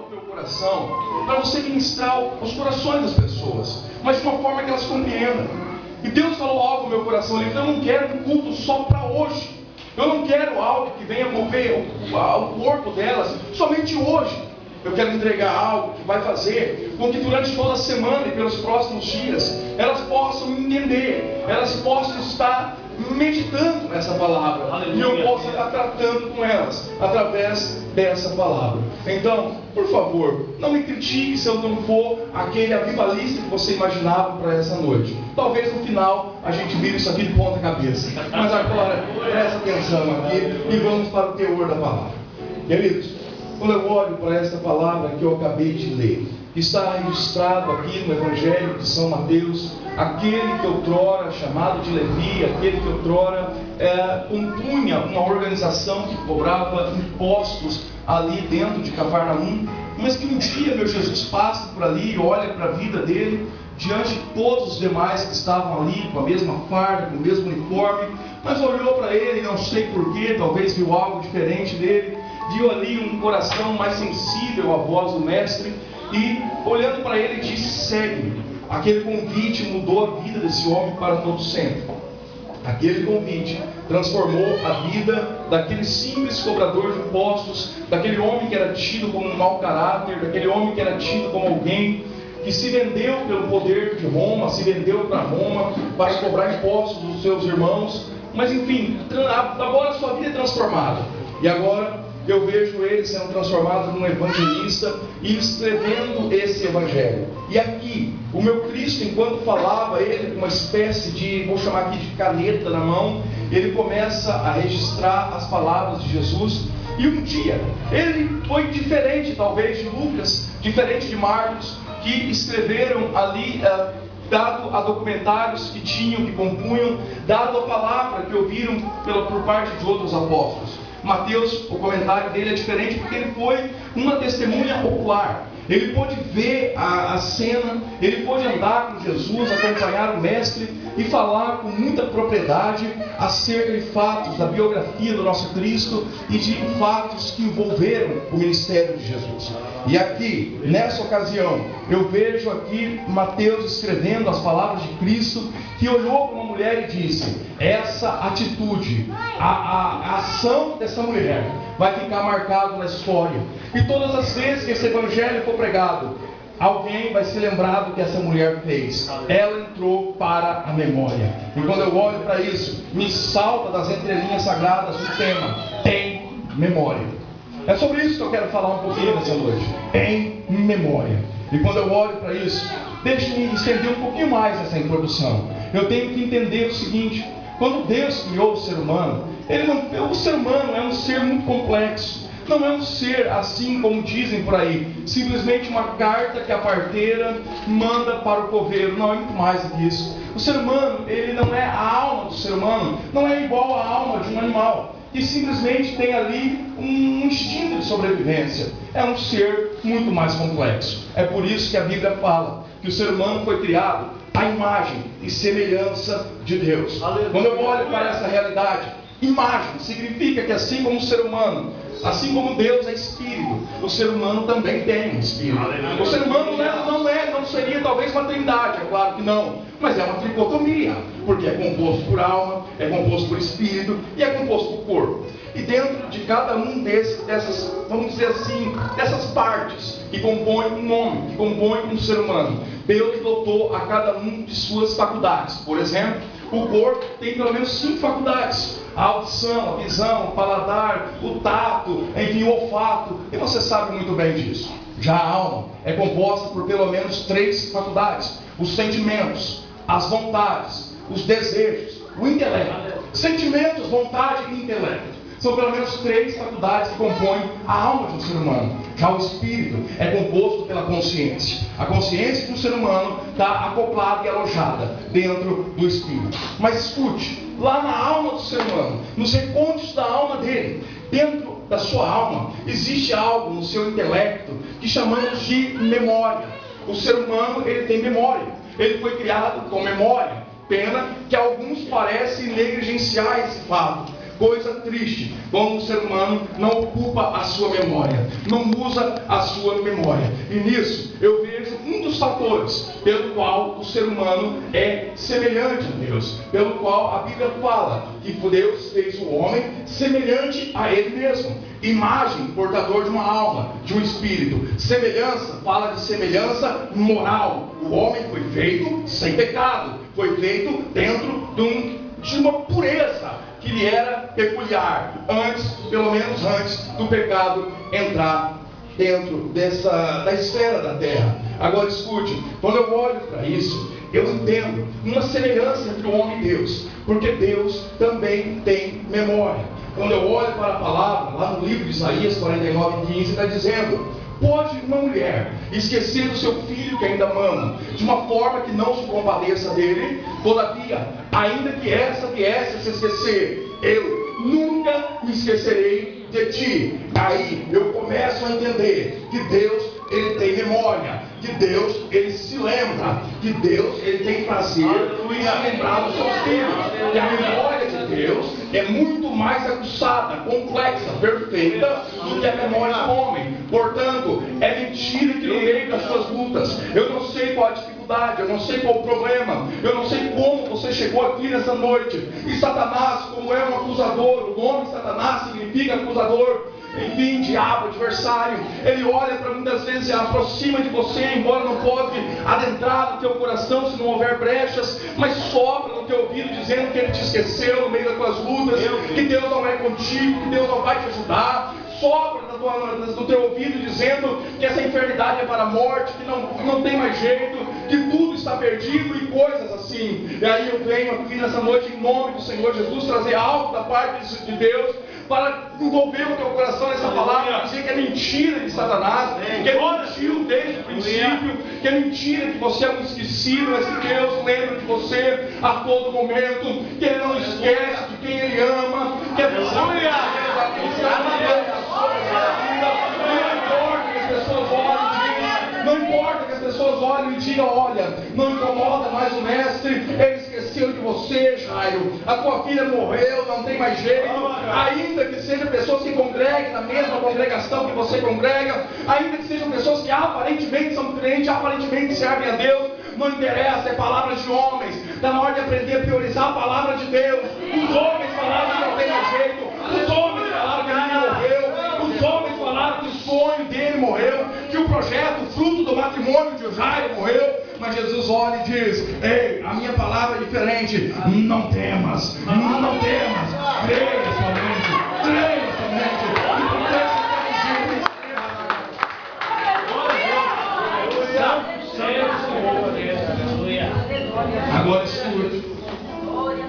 ao meu coração para você ministrar os corações das pessoas, mas de uma forma que elas compreendam. E Deus falou algo no meu coração, Ele falou: eu não quero um culto só para hoje. Eu não quero algo que venha mover o corpo delas somente hoje. Eu quero entregar algo que vai fazer com que durante toda a semana e pelos próximos dias elas possam entender, elas possam estar meditando nessa palavra. Aleluia. E eu possa estar tratando com elas através dessa palavra. Então, por favor, não me critique se eu não for aquele avivalista que você imaginava para essa noite. Talvez no final a gente vire isso aqui de ponta cabeça. Mas agora, presta atenção aqui e vamos para o teor da palavra. Queridos, quando eu olho para esta palavra que eu acabei de ler, está registrado aqui no Evangelho de São Mateus, aquele que outrora chamado de Levi, aquele que outrora compunha uma organização que cobrava impostos ali dentro de Cafarnaum, mas que um dia meu Jesus passa por ali e olha para a vida dele, diante de todos os demais que estavam ali com a mesma farda, com o mesmo uniforme, mas olhou para ele, não sei porquê, talvez viu algo diferente dele, viu ali um coração mais sensível à voz do mestre, e olhando para ele disse: segue-me. Aquele convite mudou a vida desse homem para todo sempre. Aquele convite transformou a vida daquele simples cobrador de impostos, daquele homem que era tido como um mau caráter, daquele homem que era tido como alguém que se vendeu pelo poder de Roma, se vendeu para Roma para cobrar impostos dos seus irmãos. Mas enfim, agora a sua vida é transformada. E agora eu vejo ele sendo transformado num evangelista e escrevendo esse evangelho. E aqui, o meu Cristo, enquanto falava, ele com uma espécie de, vou chamar aqui de caneta na mão, ele começa a registrar as palavras de Jesus. E um dia, ele foi diferente talvez de Lucas, diferente de Marcos, que escreveram ali, dado a documentários que tinham, que compunham, dado a palavra que ouviram por parte de outros apóstolos. Mateus, o comentário dele é diferente porque ele foi uma testemunha ocular. Ele pôde ver a cena, ele pôde andar com Jesus, acompanhar o mestre e falar com muita propriedade acerca de fatos da biografia do nosso Cristo e de fatos que envolveram o ministério de Jesus. E aqui, nessa ocasião, eu vejo aqui Mateus escrevendo as palavras de Cristo, que olhou para uma mulher e disse: essa atitude, a ação dessa mulher vai ficar marcado na história. E todas as vezes que esse evangelho for pregado, alguém vai se lembrar do que essa mulher fez. Ela entrou para a memória. E quando eu olho para isso, me salta das entrelinhas sagradas o tema: tem memória. É sobre isso que eu quero falar um pouquinho nessa noite. Em memória. E quando eu olho para isso, deixe-me estender um pouquinho mais essa introdução. Eu tenho que entender o seguinte: quando Deus criou o ser humano, o ser humano é um ser muito complexo. Não é um ser assim como dizem por aí, simplesmente uma carta que a parteira manda para o coveiro. Não, é muito mais do que isso. O ser humano, ele não é, a alma do ser humano não é igual à alma de um animal, que simplesmente tem ali um instinto de sobrevivência. É um ser muito mais complexo. É por isso que a Bíblia fala que o ser humano foi criado à imagem e semelhança de Deus. Aleluia. Quando eu olho para essa realidade, imagem significa que assim como o ser humano, assim como Deus é espírito, o ser humano também tem um espírito. Aleluia. O ser humano não seria talvez uma trindade, é claro que não, mas é uma tricotomia, porque é composto por alma, é composto por espírito e é composto por corpo. E dentro de cada um dessas, vamos dizer assim, dessas partes que compõem um homem, que compõem um ser humano, Deus dotou a cada um de suas faculdades. Por exemplo, o corpo tem pelo menos 5 faculdades: a audição, a visão, o paladar, o tato, enfim, o olfato. E você sabe muito bem disso. Já a alma é composta por pelo menos 3 faculdades: os sentimentos, as vontades, os desejos, o intelecto. Sentimentos, vontade e intelecto são pelo menos 3 faculdades que compõem a alma de um ser humano. Já o espírito é composto pela consciência. A consciência de um ser humano está acoplada e alojada dentro do espírito. Mas escute, lá na alma do ser humano, nos recônditos da alma dele, dentro da sua alma, existe algo no seu intelecto que chamamos de memória. O ser humano, ele tem memória. Ele foi criado com memória. Pena que alguns parecem negligenciar esse fato. coisa triste quando o ser humano não ocupa a sua memória, não usa a sua memória. E nisso eu vejo um dos fatores pelo qual o ser humano é semelhante a Deus, pelo qual a Bíblia fala que Deus fez o homem semelhante a Ele mesmo. Imagem, portador de uma alma, de um espírito. Semelhança, fala de semelhança moral. O homem foi feito sem pecado, foi feito dentro de uma pureza que lhe era peculiar, pelo menos antes do pecado entrar dentro da esfera da terra. Agora escute, quando eu olho para isso, eu entendo uma semelhança entre o homem e Deus, porque Deus também tem memória. Quando eu olho para a palavra, lá no livro de Isaías 49:15, está dizendo: pode uma mulher esquecer do seu filho que ainda mama, de uma forma que não se compadeça dele? Todavia, ainda que essa viesse a se esquecer, eu nunca me esquecerei de ti. Aí eu começo a entender que Deus, Ele tem memória, que Deus, Ele se lembra, que Deus, Ele tem prazer em se lembrar dos seus filhos. E a memória de Deus é muito mais aguçada, complexa, perfeita do que a memória do homem. Portanto, é mentira que no meio das suas lutas, eu não sei qual a dificuldade, eu não sei qual o problema, eu não sei como você chegou aqui nessa noite. E Satanás, como é um acusador, o nome Satanás significa acusador, enfim, diabo, adversário. Ele olha para muitas vezes, aproxima de você, embora não pode adentrar no teu coração se não houver brechas, mas sopra no teu ouvido dizendo que ele te esqueceu no meio das tuas lutas, que Deus não é contigo, que Deus não vai te ajudar. Sopra no teu ouvido dizendo que essa enfermidade é para a morte, que não tem mais jeito, que tudo está perdido e coisas assim. E aí eu venho aqui nessa noite em nome do Senhor Jesus trazer algo da parte de Deus para envolver o teu coração nessa palavra, dizer que é mentira de Satanás, que ele mentiu desde o princípio, que é mentira que você é um esquecido, mas que Deus lembra de você a todo momento, que Ele não esquece de quem Ele ama, que é você não importa que as pessoas olhem e digam, não importa que as pessoas olhem e digam, olha, não incomoda mais o mestre, ele esqueceu de você, Jairo, a tua filha morreu, não tem mais jeito, ainda que sejam pessoas que congreguem na mesma congregação que você congrega, ainda que sejam pessoas que aparentemente são crentes, aparentemente servem a Deus, não interessa, é palavras de homens. Está na hora de aprender a priorizar a palavra de Deus. Os homens falaram que não tem mais jeito, os homens falaram que ele morreu, os homens falaram que o sonho dele morreu, que o projeto, o fruto do matrimônio de Jairo morreu. Mas Jesus olha e diz: ei, a minha palavra é diferente. Não temas, não temas, creia somente, creia somente. Agora escute,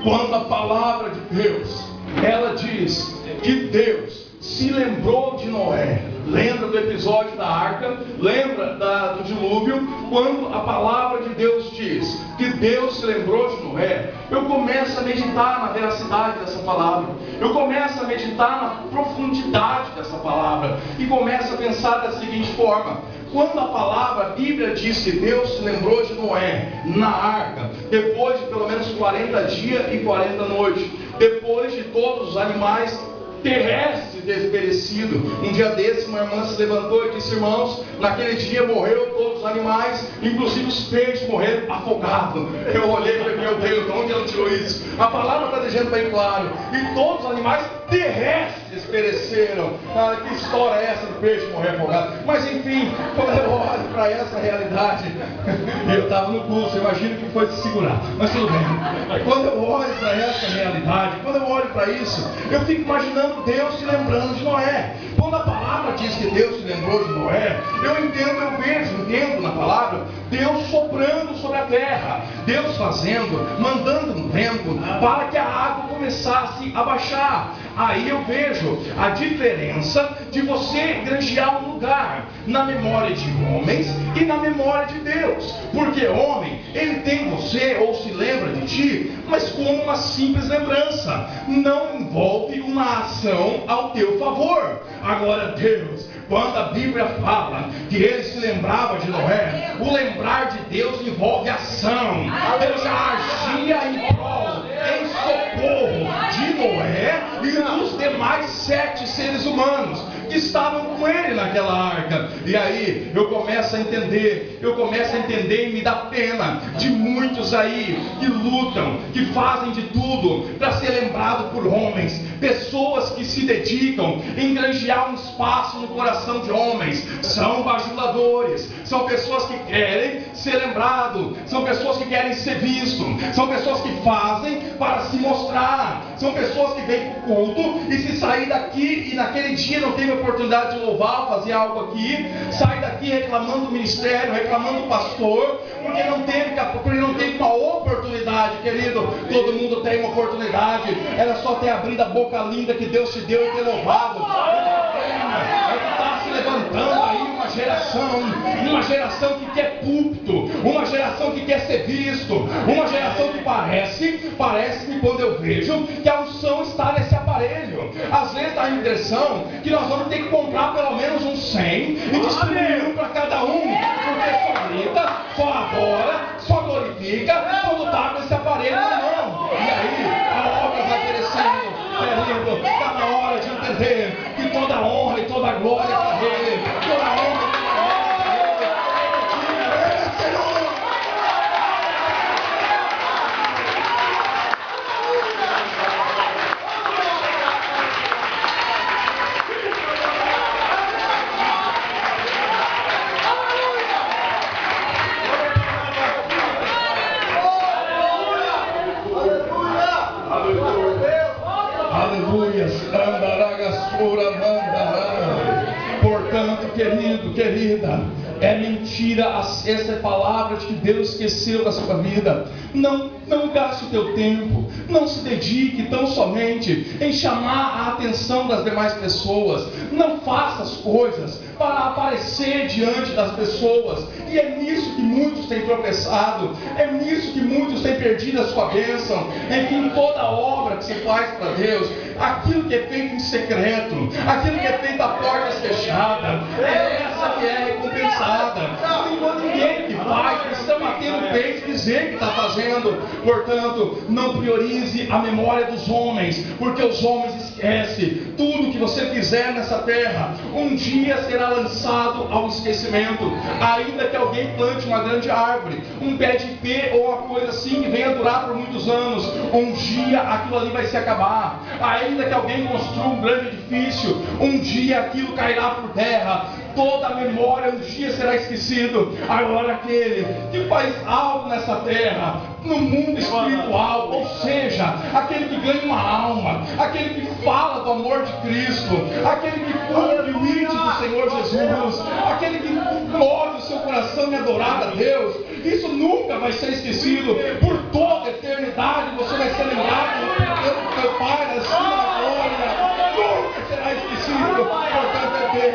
quando a palavra de Deus, ela diz que Deus se lembrou de Noé. Lembra do episódio da arca? Lembra do dilúvio? Quando a palavra de Deus diz que Deus se lembrou de Noé, eu começo a meditar na veracidade dessa palavra. Eu começo a meditar na profundidade dessa palavra. E começo a pensar da seguinte forma: quando a palavra, a Bíblia diz que Deus se lembrou de Noé na arca, depois de pelo menos 40 dias e 40 noites, depois de todos os animais terrestre desperecido. Um dia desse, uma irmã se levantou e disse: irmãos, naquele dia morreu todos os animais, inclusive os peixes morreram afogados. Eu olhei e falei: meu Deus, de onde ela tirou isso? A palavra está deixando bem claro. E todos os animais terrestres pereceram. Ah, que história é essa de peixe morrer afogado? Mas enfim, quando eu olho para essa realidade, eu estava no curso, imagino que foi se segurar, mas tudo bem. Quando eu olho para essa realidade, quando eu olho para isso, eu fico imaginando Deus se lembrando de Noé. Quando a palavra diz que Deus se lembrou de Noé, eu entendo na palavra Deus soprando sobre a terra, Deus fazendo, mandando um vento para que a água começasse a baixar. Aí eu vejo a diferença de você granjear um lugar na memória de homens e na memória de Deus. Porque homem, ele tem você ou se lembra de ti, mas como uma simples lembrança, não envolve uma ação ao teu favor. Agora Deus, quando a Bíblia fala que ele se lembrava de Noé, o lembrar de Deus envolve ação. Ele já agia em prol, em socorro povo de Noé e dos demais 7 seres humanos que estavam com ele naquela arca. E aí eu começo a entender e me dá pena de muitos aí que lutam, que fazem de tudo para ser lembrado por homens, pessoas que se dedicam em granjear um espaço no coração de homens, são bajuladores, são pessoas que querem ser lembrados, são pessoas que querem ser vistos, são pessoas que fazem para se mostrar, são pessoas que vêm para o culto e se sair daqui e naquele dia não teve oportunidade de louvar, fazer algo aqui, sai daqui reclamando do ministério, reclamando do pastor, porque não teve uma oportunidade, querido. Todo mundo tem uma oportunidade, era só ter abrido a boca linda que Deus te deu e ter louvado. Está se levantando aí uma geração que quer púlpito, uma geração que quer ser visto, uma geração que parece que quando eu vejo que a unção está nesse aparelho, às vezes dá a impressão que nós vamos ter que comprar pelo menos uns 100 e distribuir um para cada um, porque só grita, só adora, só glorifica quando está com esse aparelho na mão. E aí a obra vai crescendo, querido. Está na hora de entender que toda honra e toda glória é para Ele, toda honra e toda glória é para Ele. Portanto, querido, querida, é mentira essa palavra de que Deus esqueceu da sua vida. Não gaste o teu tempo, não se dedique tão somente em chamar a atenção das demais pessoas, não faça as coisas para aparecer diante das pessoas, e é nisso que muitos têm tropeçado, é nisso que muitos têm perdido a sua bênção. Enfim, toda obra que você faz para Deus, aquilo que é feito em secreto, aquilo que é feito a portas fechadas, é essa que é recompensada. Enquanto ninguém que faz precisa bater no peito e dizer que está fazendo. Portanto, não priorize a memória dos homens, porque os homens esquecem. Tudo que você fizer nessa terra um dia será lançado ao esquecimento. Ainda que alguém plante uma grande árvore, um pé de ipê ou uma coisa assim que venha durar por muitos anos, um dia aquilo ali vai se acabar. Ainda que alguém construa um grande edifício, um dia aquilo cairá por terra. Toda a memória um dia será esquecido. Agora aquele que faz algo nessa terra, no mundo espiritual, ou seja, aquele que ganha uma alma, aquele que fala do amor de Cristo, aquele que cumpre o íntimo do Senhor Jesus, aquele que move o seu coração em adorar a Deus, isso nunca vai ser esquecido. Por toda a eternidade você vai ser lembrado pelo teu Pai da sua glória. Nunca será esquecido. Portanto, é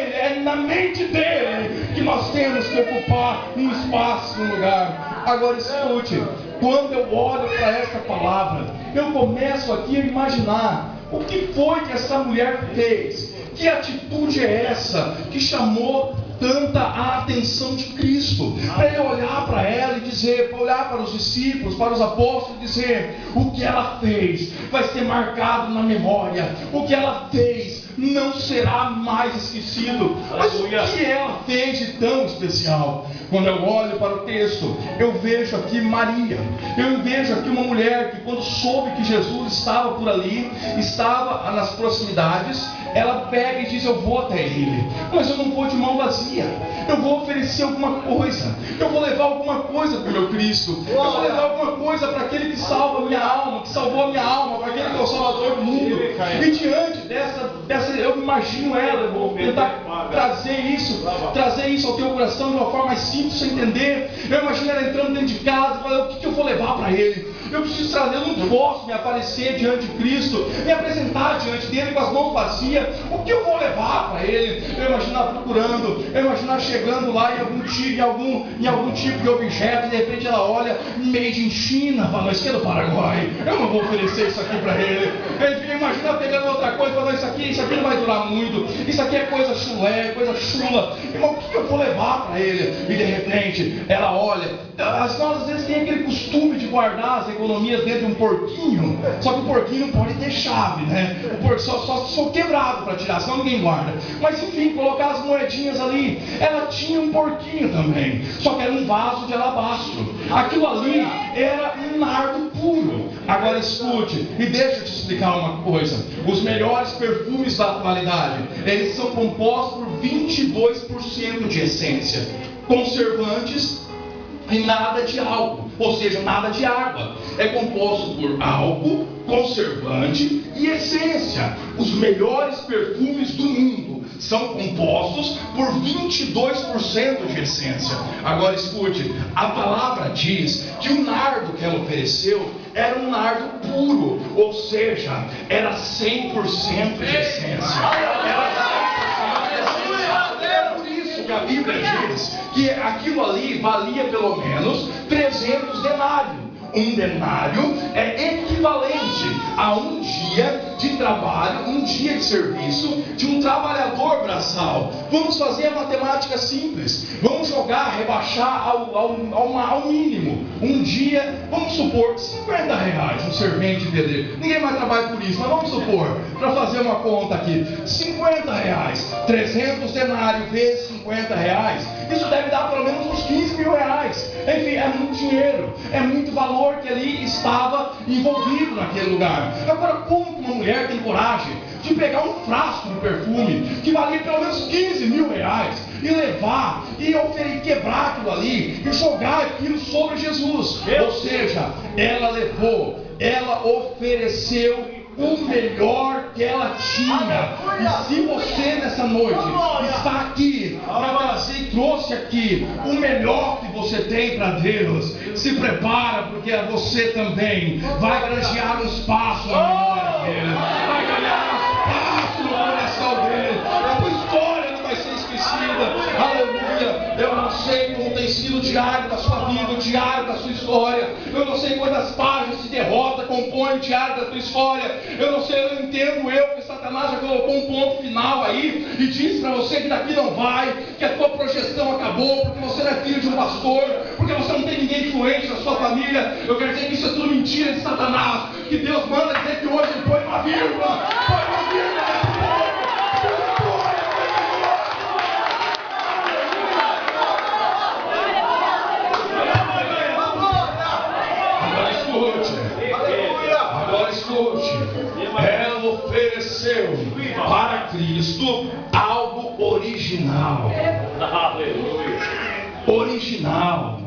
Ele, é na mente dele que nós temos que ocupar um espaço, um lugar. Agora escute, quando eu olho para essa palavra, eu começo aqui a imaginar o que foi que essa mulher fez, que atitude é essa que chamou tanta a atenção de Cristo, para ele olhar para ela e dizer, para olhar para os discípulos, para os apóstolos e dizer, o que ela fez vai ser marcado na memória, o que ela fez não será mais esquecido. Mas o que ela fez de tão especial? Quando eu olho para o texto, eu vejo aqui Maria, eu vejo aqui uma mulher que quando soube que Jesus estava por ali, estava nas proximidades, ela pega e diz, eu vou até ele, mas eu não vou de mão vazia, eu vou oferecer alguma coisa, eu vou levar alguma coisa para o meu Cristo, eu vou levar alguma coisa para aquele que salva a minha alma, que salvou a minha alma, para aquele que é o Salvador do mundo. E diante dessa eu imagino ela, eu vou tentar trazer isso ao teu coração de uma forma mais simples, você entender. Eu imagino ela entrando dentro de casa e falando, o que eu vou levar para ele? Eu preciso trazer, eu não posso me aparecer diante de Cristo, me apresentar diante dele com as mãos vazias. O que eu vou levar para ele? Eu imagino ela procurando, eu imagino ela chegando lá em algum tipo de objeto, e de repente ela olha, made in China, fala, isso aqui é do Paraguai, eu não vou oferecer isso aqui para ele. Eu imagino ela pegando outra coisa, falando, isso aqui não vai durar muito, isso aqui é coisa chulé, coisa chula, irmão, o que eu vou levar para ele? E de repente ela olha, nós às vezes tem aquele costume de guardar as economias dentro de um porquinho, só que o porquinho não pode ter chave, né? O porco só quebrado para tirar, senão ninguém guarda. Mas enfim, colocar as moedinhas ali. Ela tinha um porquinho também, só que era um vaso de alabastro. Aquilo ali era um nardo puro. Agora escute, e deixa eu te explicar uma coisa. Os melhores perfumes da atualidade, eles são compostos por 22% de essência, conservantes e nada de álcool, ou seja, nada de água. É composto por álcool, conservante e essência. Os melhores perfumes do mundo são compostos por 22% de essência. Agora escute, a palavra diz que o nardo que ela ofereceu era um nardo puro, ou seja, era 100% de essência. É por isso que a Bíblia diz que aquilo ali valia pelo menos 300 denários. Um denário é equivalente a um dia de trabalho, um dia de serviço de um trabalhador braçal. Vamos fazer a matemática simples. Vamos jogar, rebaixar ao mínimo. Um dia, vamos supor, R$50 um servente pedreiro. Ninguém mais trabalha por isso, mas vamos supor, para fazer uma conta aqui, R$50, 300 denários vezes R$50. Isso deve dar pelo menos uns R$15.000. Enfim, é muito dinheiro, é muito valor que ali estava envolvido naquele lugar. Agora, como uma mulher tem coragem de pegar um frasco de perfume que valia pelo menos R$15.000 e levar e quebrar aquilo ali e jogar aquilo sobre Jesus? Ou seja, ela levou, ela ofereceu o melhor que ela tinha. E se você nessa noite está aqui para trazer e trouxe aqui o melhor que você tem para Deus, se prepara, porque você também vai granjear um espaço na memória dele, vai ganhar espaço no coração dele. A tua história não vai ser esquecida. Aleluia. Eu não sei como tem sido o diário da sua vida, o diário da sua história. Eu não sei quantas páginas de derrota compõem o diário da tua história. Eu não sei, eu entendo que Satanás já colocou um ponto final aí e disse para você que daqui não vai, que a tua projeção acabou, porque você não é filho de um pastor, porque você não tem ninguém influente na sua família. Eu quero dizer que isso é tudo mentira de Satanás, que Deus manda dizer que hoje ele põe uma vírgula, Agora escute, ela ofereceu para Cristo algo original. Original.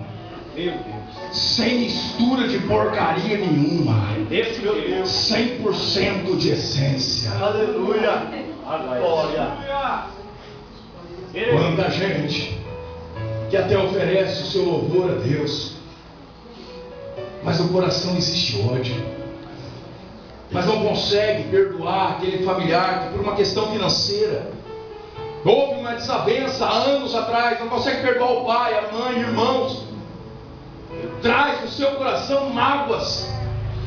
Sem mistura de porcaria nenhuma. 100% de essência. Aleluia. Quanta gente que até oferece o seu louvor a Deus, mas no coração existe ódio, mas não consegue perdoar aquele familiar que por uma questão financeira houve uma desavença há anos atrás, não consegue perdoar o pai, a mãe, irmãos, traz no seu coração mágoas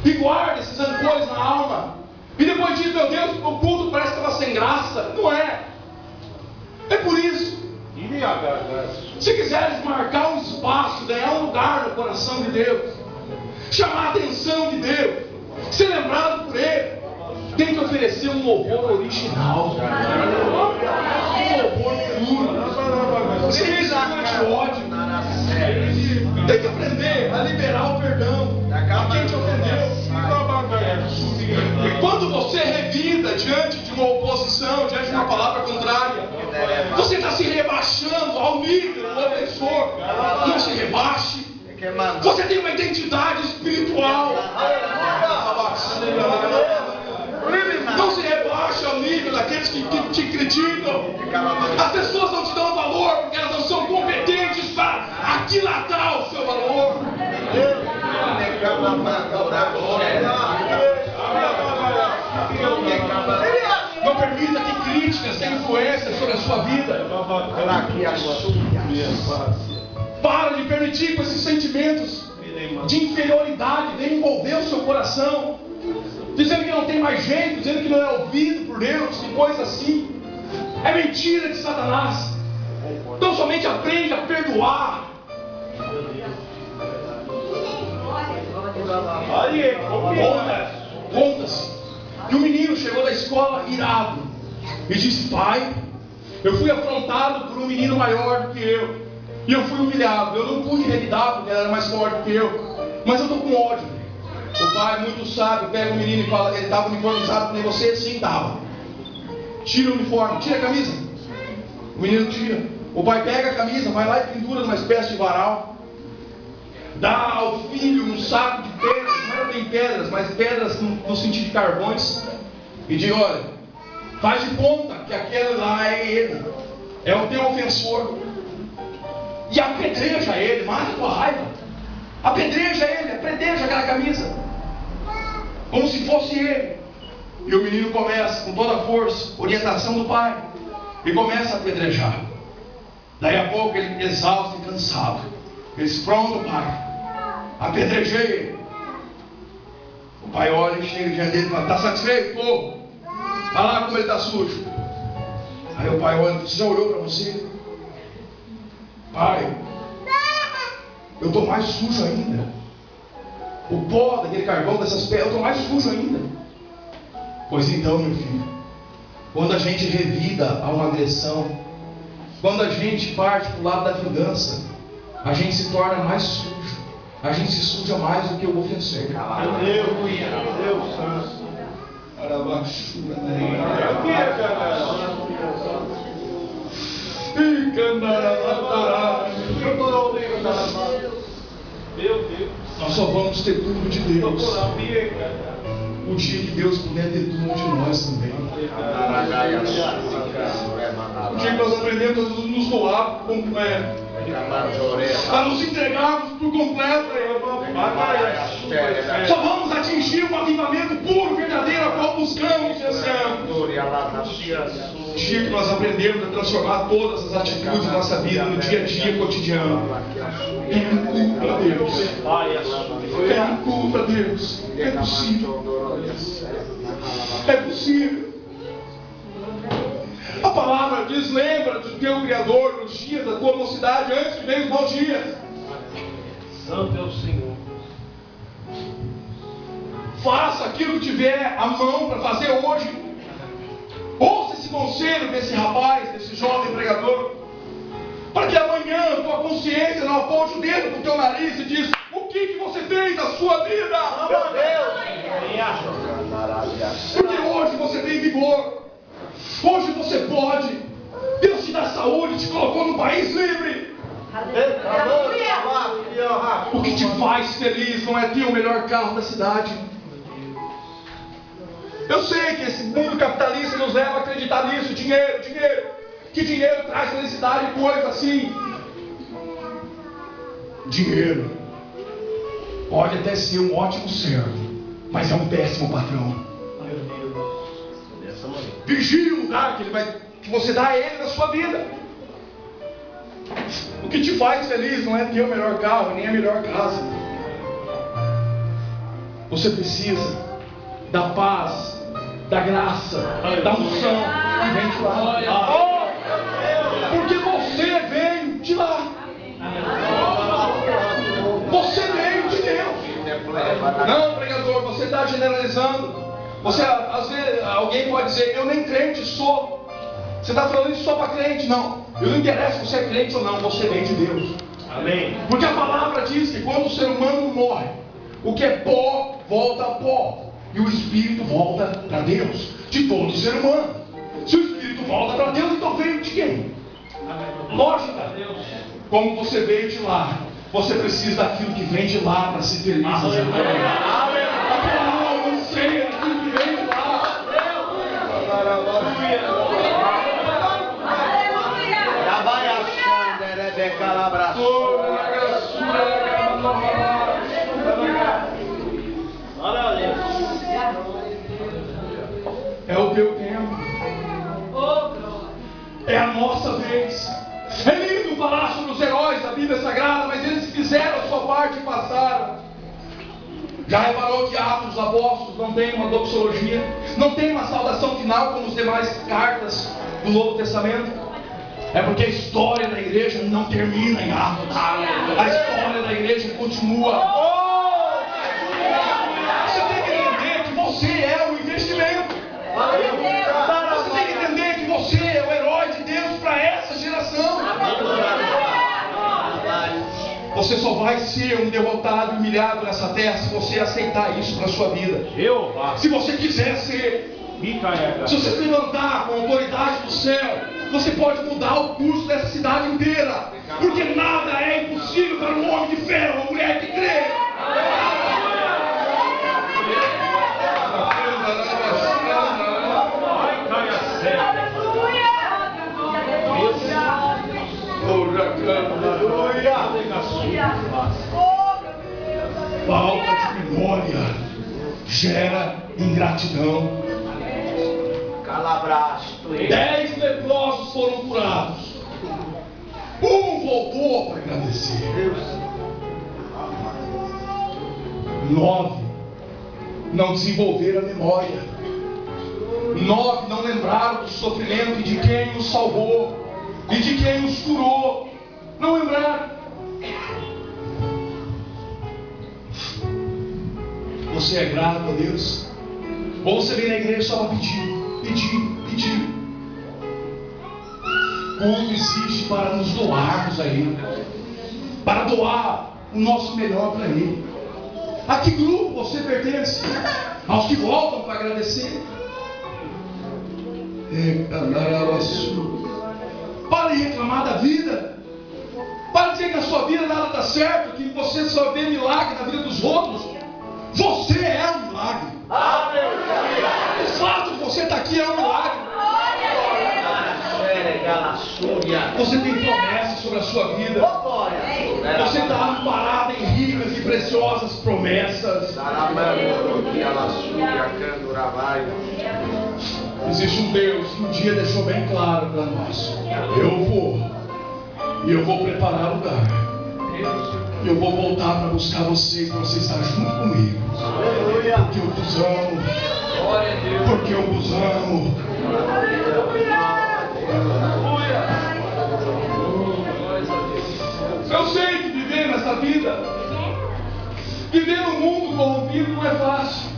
e guarda esses rancores na alma, e depois diz: meu Deus, o culto parece que estava sem graça. Não é. É por isso, se quiseres marcar um espaço, ganhar um lugar no coração de Deus, chamar a atenção de Deus, ser lembrado por Ele, tem que oferecer um louvor original, um louvor puro, sem mistura de ódio. Tem que aprender a liberar o perdão a quem te ofendeu. Quando você revida diante de uma oposição, diante de uma palavra contrária, você está se rebaixando ao nível do ofensor. Não se rebaixe. Você tem uma identidade espiritual. Não se rebaixe ao nível daqueles que te criticam. As pessoas não te dão valor porque elas não são competentes para aquilatar o seu valor. Não permita que críticas tenham influência sobre a sua vida. Para de permitir que esses sentimentos de inferioridade venham envolver o seu coração, dizendo que não tem mais jeito, dizendo que não é ouvido por Deus, e coisa assim. É mentira de Satanás. Então somente aprende a perdoar. Conta-se que o menino chegou da escola irado e disse: pai, eu fui afrontado por um menino maior do que eu, e eu fui humilhado. Eu não pude revidar porque ele era mais forte que eu, mas eu estou com ódio. O pai, muito sábio, pega o menino e fala: ele estava uniformizado que nem você? Sim, estava. Tira o uniforme, tira a camisa. O menino tira. O pai pega a camisa, vai lá e pendura numa espécie de varal, dá ao filho um saco de pedras, não era bem pedras, mas pedras no sentido de carvões, e diz: olha, faz de conta que aquele lá é ele, é o teu ofensor, e apedreja ele, mata a tua raiva, apedreja ele, apedreja aquela camisa, como se fosse ele. E o menino começa com toda a força, orientação do pai, e começa a apedrejar. Daí a pouco ele, exausto e cansado, ele diz: pronto, pai, apedrejei ele. O pai olha e chega diante dele e fala: está satisfeito? Pô, olha lá como ele está sujo. Aí o pai olha: você já olhou para você? Pai, eu estou mais sujo ainda. O pó daquele carvão, dessas pedras, eu estou mais sujo ainda. Pois então, meu filho, quando a gente revida a uma agressão, quando a gente parte para o lado da vingança, a gente se torna mais sujo, a gente se suja mais do que o ofensor. Deus santo. Nós só vamos ter tudo de Deus o dia que Deus puder ter tudo de nós também. O dia que nós aprendemos a nos doar por completo, a nos entregarmos por completo. Só vamos atingir um avivamento puro, verdadeiro, a qual buscamos e ansiamos. O dia que nós aprendemos a transformar todas as atitudes da nossa vida no dia a dia cotidiano. Tem um culto a Deus. Tem um culto a Deus. É possível. É possível. A palavra diz: lembra do teu Criador nos dias da tua mocidade, antes que venham os maus dias. Santo é o Senhor. Faça aquilo que tiver à mão para fazer hoje. Ouça esse conselho desse rapaz, desse jovem pregador, para que amanhã a tua consciência não aponte o dedo para o teu nariz e diz: o que você fez da sua vida? Meu Deus! Porque hoje você tem vigor, hoje você pode. Deus te dá saúde, te colocou num país livre. O que te faz feliz não é ter o melhor carro da cidade. Eu sei que esse mundo capitalista nos leva a acreditar nisso: dinheiro, dinheiro, que dinheiro traz felicidade e coisa assim. Dinheiro pode até ser um ótimo servo, mas é um péssimo patrão. Vigie o lugar que você dá a ele na sua vida. O que te faz feliz não é ter o melhor carro, nem a melhor casa. Você precisa da paz, da graça, da unção que vem de lá. Porque você veio de lá. Você veio de Deus. Não, pregador, você está generalizando. Você, às vezes, alguém pode dizer: eu nem crente sou. Você está falando isso só para crente? Não. Eu não interessa se você é crente ou não, você vem de Deus. Amém. Porque a palavra diz que quando o ser humano morre, o que é pó volta a pó, e o espírito volta para Deus. De todo ser humano. Se o espírito volta para Deus, então veio de quem? Lógica. Como você veio de lá, você precisa daquilo que vem de lá para ser feliz. A tua alma anseia daquilo que vem de lá. É o teu tempo. É a nossa vez. É lindo falar sobre os heróis da Bíblia Sagrada, mas eles fizeram a sua parte e passaram. Já reparou que Atos dos Apóstolos não tem uma doxologia, não tem uma saudação final como as demais cartas do Novo Testamento? É porque a história da igreja não termina em Atos. A história da igreja continua. Você tem que entender que você é o herói de Deus para essa geração. Você só vai ser um derrotado, humilhado nessa terra se você aceitar isso para a sua vida. Se você quiser ser, se você se levantar com a autoridade do céu, você pode mudar o curso dessa cidade inteira. Porque nada é impossível para um homem de fé, uma mulher que crê. Falta de memória gera ingratidão. 10 leprosos foram curados. Um voltou para agradecer. 9 não desenvolveram a memória. 9 não lembraram do sofrimento e de quem os salvou e de quem os curou. Não lembraram. Você é grato a Deus? Ou você vem na igreja só para pedir? Culto existe para nos doarmos a Ele, para doar o nosso melhor para Ele. A que grupo você pertence? Aos que voltam para agradecer? Para de reclamar da vida. Para de dizer que a sua vida nada está certo, que você só vê milagre na vida dos outros. Você é um milagre. O fato de você estar aqui é um milagre. Você tem promessas sobre a sua vida. Você está amparado em ricas e preciosas promessas. Existe um Deus que um dia deixou bem claro para nós: eu vou preparar lugar. Eu vou voltar para buscar vocês, para vocês estarem junto comigo. Porque eu vos amo. Porque eu vos amo. Eu sei que viver nessa vida, viver num mundo corrompido não é fácil.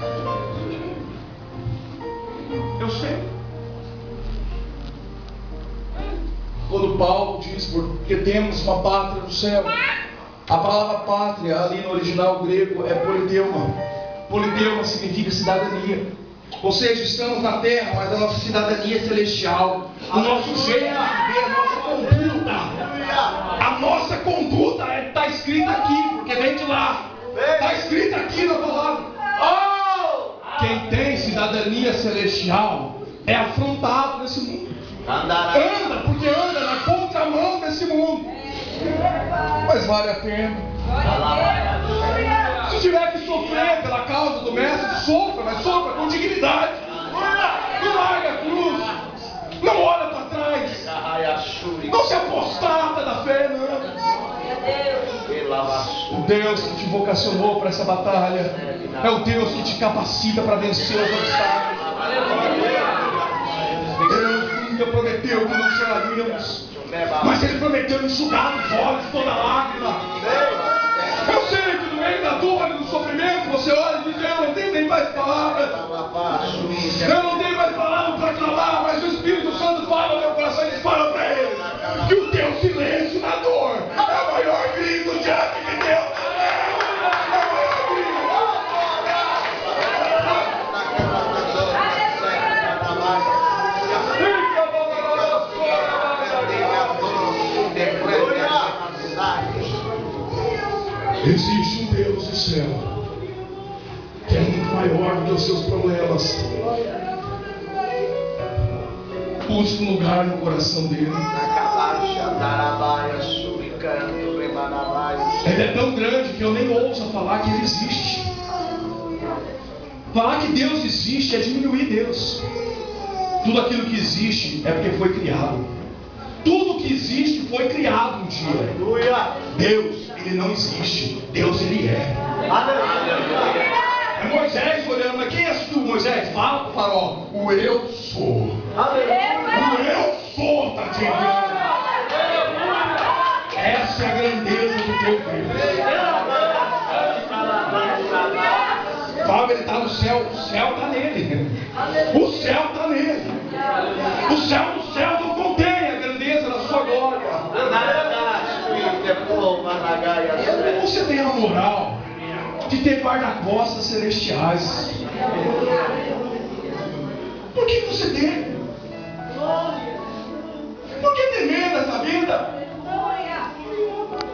Eu sei. Quando Paulo diz, porque temos uma pátria no céu, a palavra pátria ali no original grego é politeuma. Politeuma significa cidadania. Ou seja, estamos na terra, mas a nossa cidadania é celestial. O nosso jeito de viver, a nossa conduta. A nossa conduta está escrita aqui, porque vem de lá. Está escrita aqui na palavra. Quem tem cidadania celestial é afrontado nesse mundo. Anda, porque anda na contramão desse mundo. Mas vale a pena. Se tiver que sofrer pela causa do mestre, sofra, mas sofra com dignidade. Não larga a cruz. Não olha para trás. Não se apostata da fé, não. O Deus que te vocacionou para essa batalha é o Deus que te capacita para vencer os obstáculos. Deus nunca prometeu que não choraríamos, mas Ele prometeu enxugar os olhos toda lágrima. Eu sei que no meio da dor e do sofrimento você olha e diz: eu não tenho nem mais palavras. Eu não tenho mais palavras para clamar, mas o Espírito Santo fala no meu coração e diz: fala para ele que o teu silêncio na dor é o maior grito diante de Deus. É o maior grito. Existe um Deus do céu que é muito maior do que os seus problemas. Busque um lugar no coração dele. Ele é tão grande que eu nem ouso falar que ele existe. Falar que Deus existe é diminuir Deus. Tudo aquilo que existe é porque foi criado. Tudo que existe foi criado um dia. Deus, Ele não existe. Deus, Ele é. É Moisés olhando, mas quem és tu, Moisés? Fala para o faraó. O eu sou. O eu sou está te enviando. Essa é a grandeza do teu Deus. Fala, ele está no céu. O céu está nele. O céu está glória. Você tem a moral de ter guarda-costas celestiais. Por que você tem?